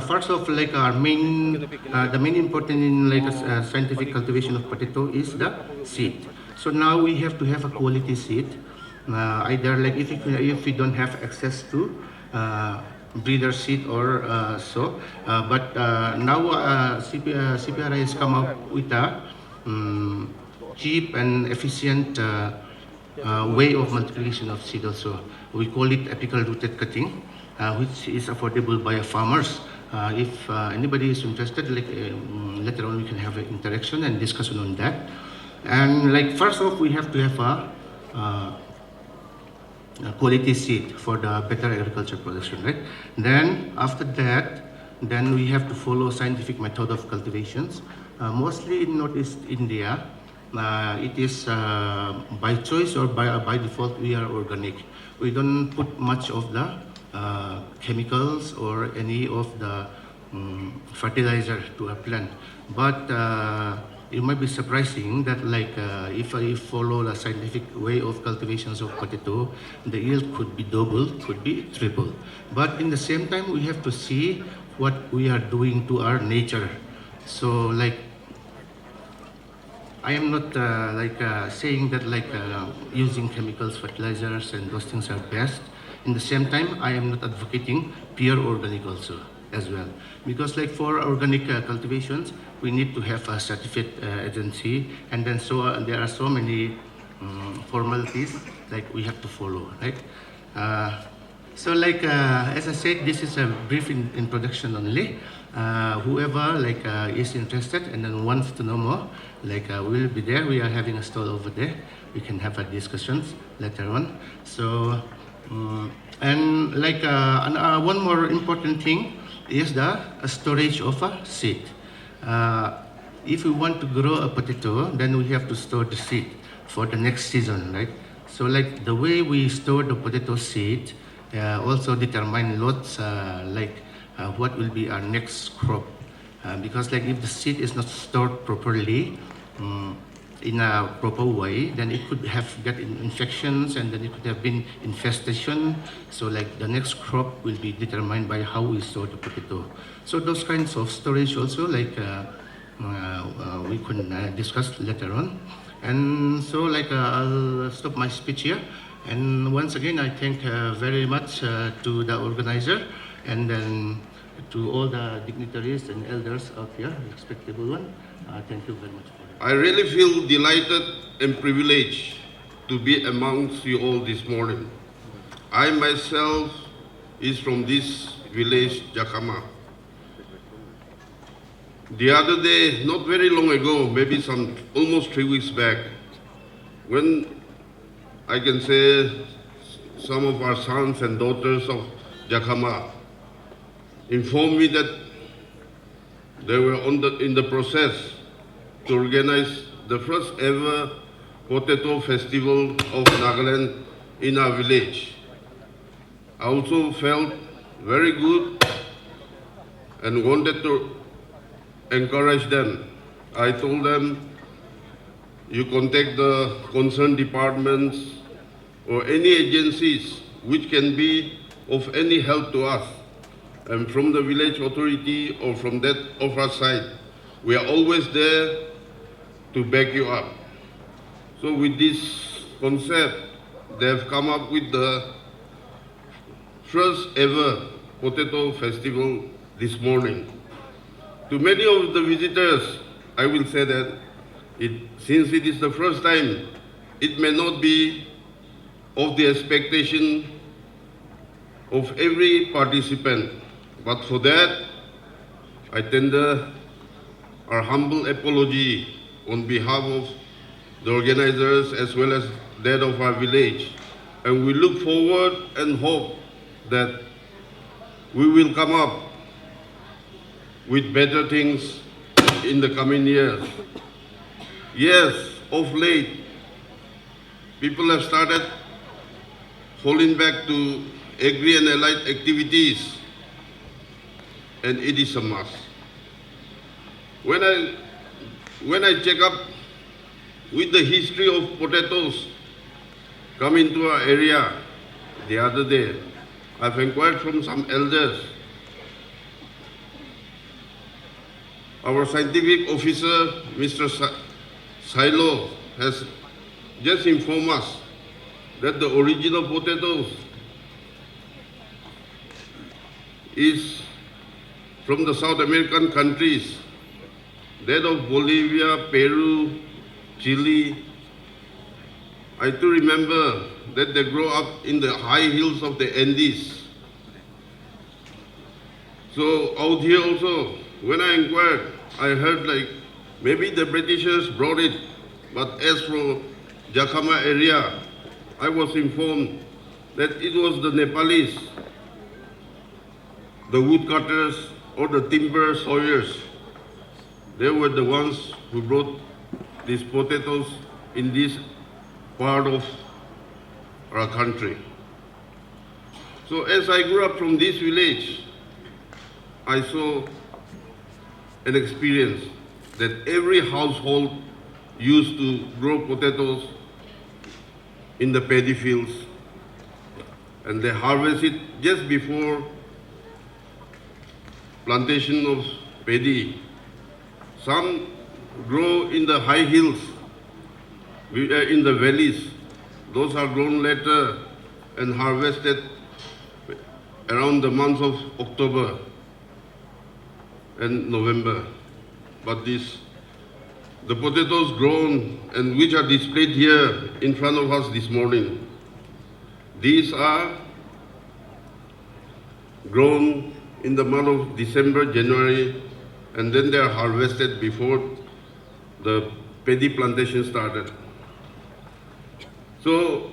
first of like our main, the main important in like scientific cultivation of potato is the seed. So now we have to have a quality seed. Either like if we don't have access to breeder seed or but now CPRI has come up with a cheap and efficient way of multiplication of seed also. We call it apical rooted cutting, which is affordable by farmers. If anybody is interested, like later on we can have an interaction and discussion on that. And like first off, we have to have a quality seed for the better agriculture production, right? Then after that, then we have to follow scientific method of cultivations. Mostly in Northeast India, it is by choice or by default we are organic. We don't put much of the chemicals or any of the fertilizer to a plant. But it might be surprising that like if I follow the scientific way of cultivations of potato, the yield could be double, could be triple. But in the same time, we have to see what we are doing to our nature. So like I am not saying that using chemicals, fertilizers, and those things are best. In the same time, I am not advocating pure organic also as well, because like for organic cultivations, we need to have a certificate agency, and then there are so many formalities like we have to follow, right? So like as I said, this is a brief introduction only. Whoever is interested and then wants to know more, we'll be there. We are having a stall over there. We can have a discussions later on. So and one more important thing is the storage of a seed. If we want to grow a potato, then we have to store the seed for the next season, right? So like the way we store the potato seed also determine lots what will be our next crop. Because like if the seed is not stored properly in a proper way, then it could have get infections, and then it could have been infestation. So like the next crop will be determined by how we store the potato. So those kinds of storage also we can discuss later on. And so I'll stop my speech here. And once again, I thank very much to the organizer, and then to all the dignitaries and elders out here, respectable one. Thank you very much for it. I really feel delighted and privileged to be amongst you all this morning. I myself is from this village, Jakama. The other day, not very long ago, maybe almost 3 weeks back, when I can say some of our sons and daughters of Jakama informed me that they were in the process to organize the first ever potato festival of Nagaland in our village. I also felt very good and wanted to encourage them. I told them, you contact the concerned departments or any agencies which can be of any help to us. And from the village authority or from that of our side, we are always there to back you up. So with this concept, they have come up with the first ever potato festival this morning. To many of the visitors, I will say that since it is the first time, it may not be of the expectation of every participant. But for that, I tender our humble apology on behalf of the organizers as well as that of our village. And we look forward and hope that we will come up with better things in the coming years. Yes, of late, people have started falling back to agri and allied activities, and it is a must. When I check up with the history of potatoes coming to our area the other day, I've inquired from some elders. Our scientific officer, Mr. Silo, has just informed us that the original potatoes is from the South American countries, that of Bolivia, Peru, Chile. I too remember that they grow up in the high hills of the Andes. So out here also, when I inquired, I heard like maybe the Britishers brought it, but as for Jakama area, I was informed that it was the Nepalese, the woodcutters or the timber sawyers. They were the ones who brought these potatoes in this part of our country. So as I grew up from this village, I saw an experience that every household used to grow potatoes in the paddy fields, and they harvest it just before plantation of paddy. Some grow in the high hills, in the valleys. Those are grown later and harvested around the months of October and November. But the potatoes grown and which are displayed here in front of us this morning, these are grown in the month of December, January, and then they are harvested before the paddy plantation started. So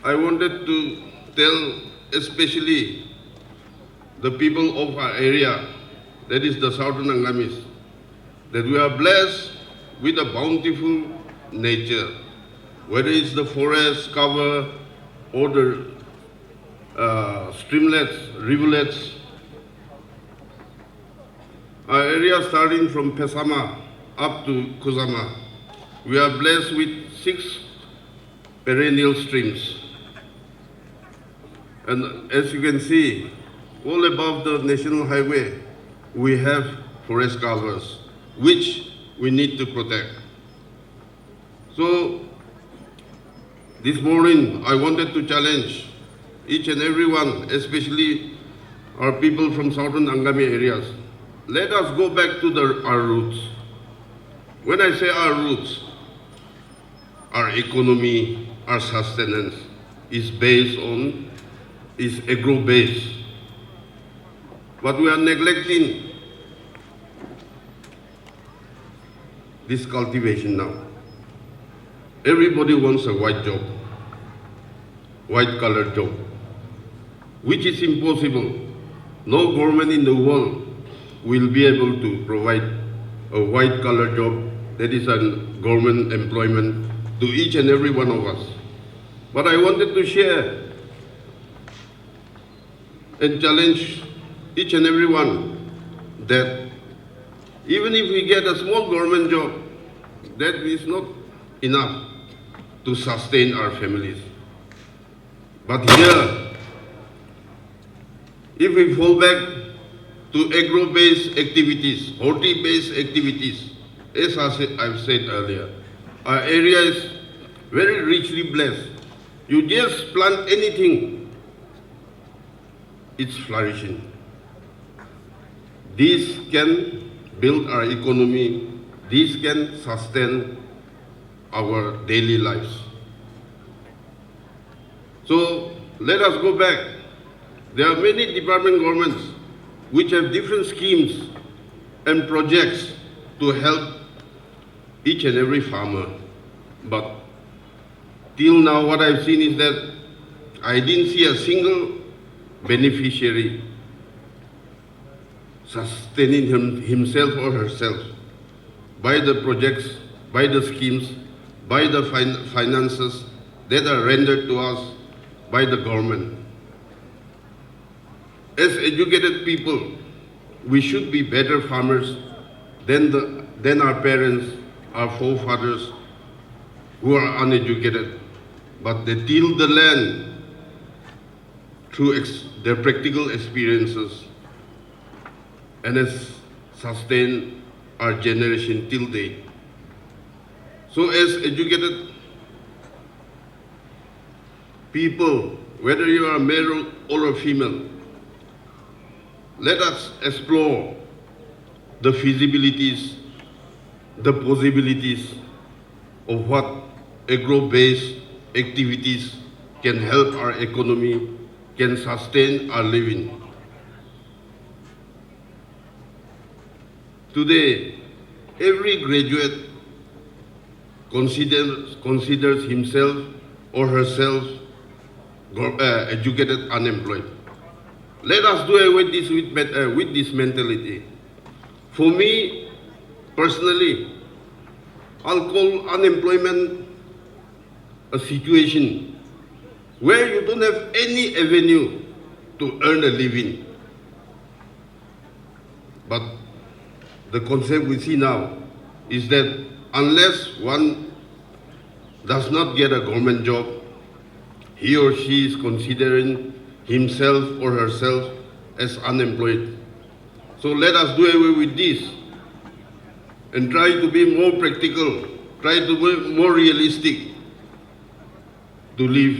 I wanted to tell especially the people of our area, that is the Southern Angamis, that we are blessed with a bountiful nature, whether it's the forest cover or the streamlets, rivulets. Our area starting from Pesama up to Kusama, we are blessed with 6 perennial streams. And as you can see, all above the national highway, we have forest covers, which we need to protect. So, this morning, I wanted to challenge each and every one, especially our people from Southern Angami areas. Let us go back to our roots. When I say our roots, our economy, our sustenance is agro-based. But we are neglecting this cultivation now. Everybody wants a white job, white colored job, which is impossible. No government in the world will be able to provide a white collar job that is a government employment to each and every one of us. But I wanted to share and challenge each and every one that even if we get a small government job, that is not enough to sustain our families. But here, if we fall back to agro-based activities, horti-based activities, as I've said earlier, our area is very richly blessed. You just plant anything, it's flourishing. This can build our economy, this can sustain our daily lives. So let us go back. There are many department governments which have different schemes and projects to help each and every farmer. But till now what I've seen is that I didn't see a single beneficiary sustaining himself or herself by the projects, by the schemes, by the finances that are rendered to us by the government. As educated people, we should be better farmers than our parents, our forefathers who are uneducated. But they till the land through their practical experiences and has sustained our generation till date. So as educated people, whether you are male or a female, let us explore the feasibilities, the possibilities of what agro-based activities can help our economy, can sustain our living. Today, every graduate considers himself or herself educated unemployed. Let us do away with this mentality. For me, personally, I'll call unemployment a situation where you don't have any avenue to earn a living. But the concept we see now is that unless one does not get a government job, he or she is considering himself or herself as unemployed. So let us do away with this and try to be more practical, try to be more realistic, to live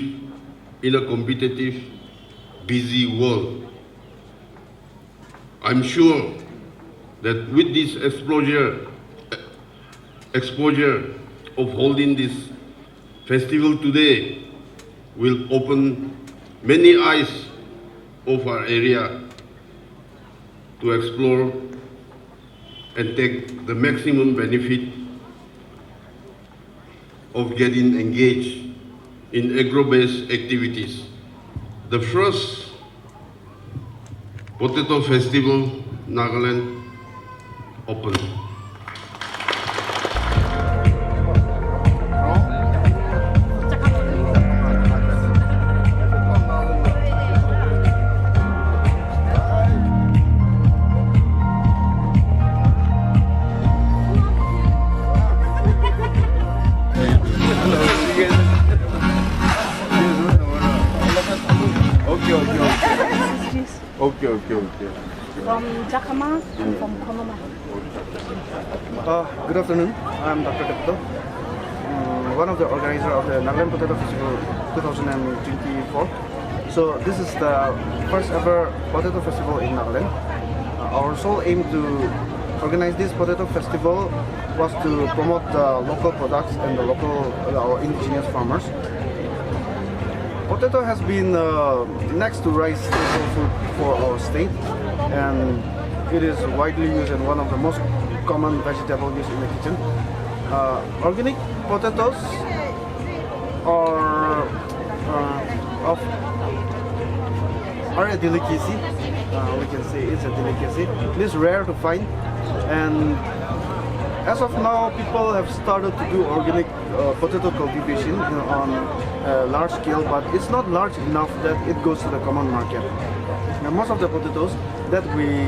in a competitive, busy world. I'm sure that with this exposure of holding this festival today will open many eyes of our area to explore and take the maximum benefit of getting engaged in agro-based activities. The first potato festival, Nagaland, open. Okay. From Jakama and from Konoma. Good afternoon. I'm Dr. Depto, one of the organizers of the Nagaland Potato Festival 2024. So this is the first ever potato festival in Nagaland. Our sole aim to organize this potato festival was to promote the local products and the local, our indigenous farmers. Potato has been next to rice staple food for our state, and it is widely used and one of the most common vegetable used in the kitchen. Organic potatoes are a delicacy. We can say it's a delicacy. It is rare to find, and as of now, people have started to do organic potato cultivation on a large scale, but it's not large enough that it goes to the common market. Now, most of the potatoes that we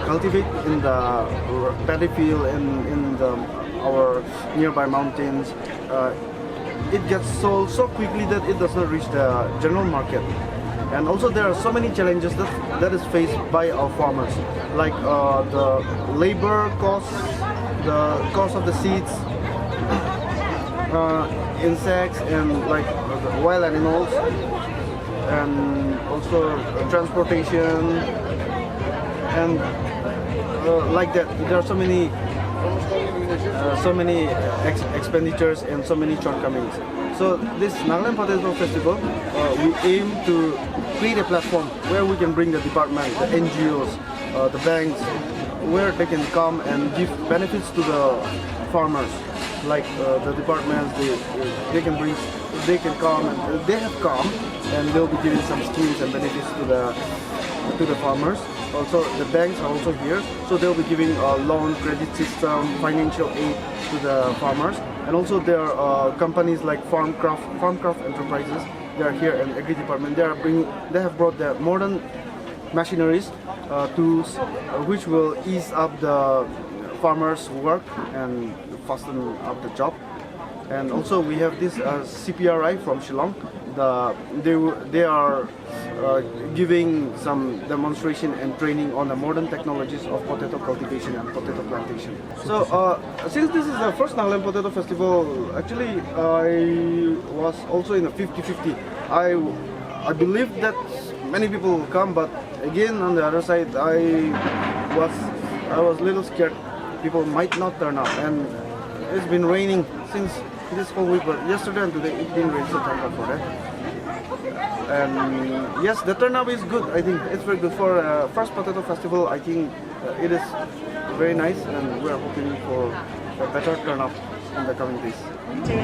cultivate in the paddy field in our nearby mountains, it gets sold so quickly that it does not reach the general market. And also there are so many challenges that is faced by our farmers, like the labor costs, the cost of the seeds, insects and like wild animals, and also transportation, and like that. There are so many expenditures and so many shortcomings. So this Nagaland Potato Festival, we aim to create a platform where we can bring the department, the NGOs, the banks, where they can come and give benefits to the farmers. Like the departments, they can come, and they have come, and they'll be giving some schemes and benefits to the farmers. Also, the banks are also here, so they'll be giving a loan, credit system, financial aid to the farmers. And also there are companies like Farmcraft Enterprises. They are here, and Agri Department. They have brought the modern machineries, tools, which will ease up the farmers' work and fasten up the job. And also we have this CPRI from Shillong. they are giving some demonstration and training on the modern technologies of potato cultivation and potato plantation. So since this is the first Nagaland Potato Festival, actually I was also in a 50-50. I believe that many people will come, but again on the other side I was a little scared people might not turn up, and it's been raining since this whole week, but yesterday and today it didn't rain, so thank God for that. And yes, the turnout is good. I think it's very good for first potato festival. I think it is very nice, and we are hoping for a better turnout in the coming days.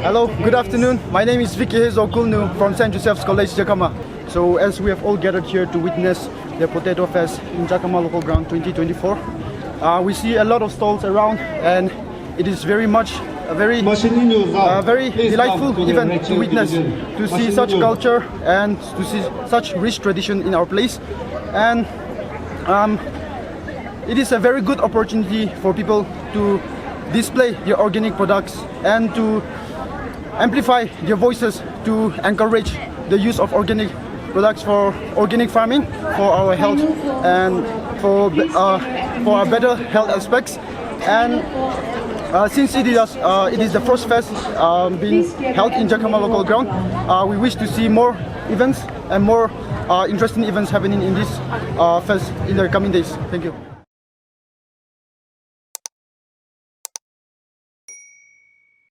Hello, good afternoon. My name is Vicky Hezokulnu from St. Joseph's College, Jakama. So as we have all gathered here to witness the Potato Fest in Jakama Local Ground 2024, we see a lot of stalls around, and it is very much a very delightful event to witness, to see such culture and to see such rich tradition in our place. And it is a very good opportunity for people to display their organic products and to amplify their voices, to encourage the use of organic products for organic farming, for our health and for our better health aspects. And since it is the first fest being held in Jakama Local Ground, we wish to see more events and more interesting events happening in this fest in the coming days. Thank you.